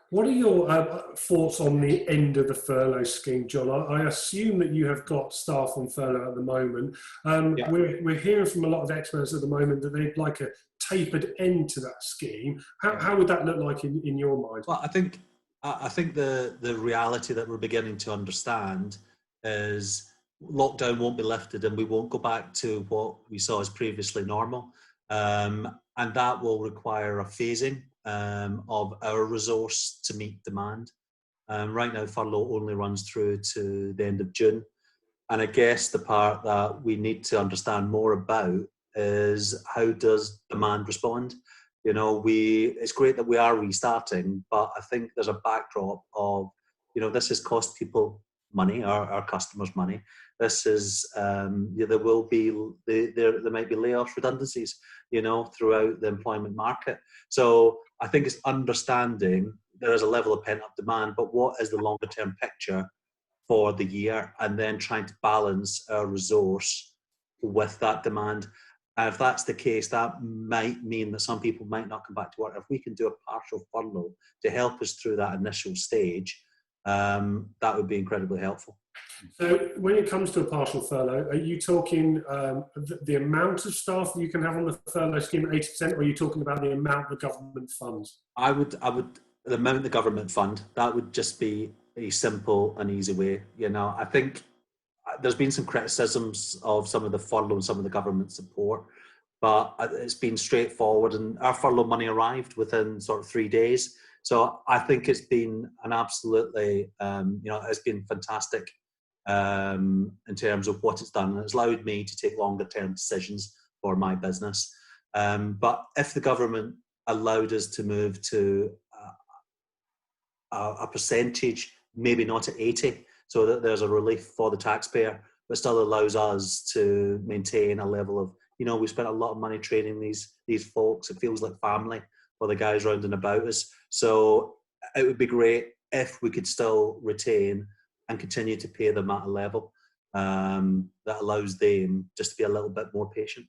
What are your thoughts on the end of the furlough scheme, John? I assume that you have got staff on furlough at the moment. Yeah. We're hearing from a lot of experts at the moment that they'd like a tapered end to that scheme. How would that look like in your mind? Well, I think the reality that we're beginning to understand is lockdown won't be lifted and we won't go back to what we saw as previously normal. And that will require a phasing of our resource to meet demand. Right now, furlough only runs through to the end of June. And I guess the part that we need to understand more about is how does demand respond? You know, it's great that we are restarting, but I think there's a backdrop of, you know, this has cost people money, our customers money. This is, there might be layoffs, redundancies, you know, throughout the employment market. So I think it's understanding there is a level of pent up demand, but what is the longer term picture for the year, and then trying to balance our resource with that demand. And if that's the case, that might mean that some people might not come back to work. If we can do a partial furlough to help us through that initial stage, that would be incredibly helpful. So when it comes to a partial furlough, are you talking the amount of staff that you can have on the furlough scheme, 80%, or are you talking about the amount the government funds? I would, the amount the government fund, that would just be a simple and easy way. You know, I think there's been some criticisms of some of the furlough and some of the government support, but it's been straightforward, and our furlough money arrived within sort of 3 days. So I think it's been an absolutely, you know, it's been fantastic in terms of what it's done. And it's allowed me to take longer term decisions for my business. But if the government allowed us to move to a percentage, maybe not at 80, so that there's a relief for the taxpayer, but still allows us to maintain a level of, you know, we spent a lot of money training these folks. It feels like family for the guys round and about us. So it would be great if we could still retain and continue to pay them at a level that allows them just to be a little bit more patient.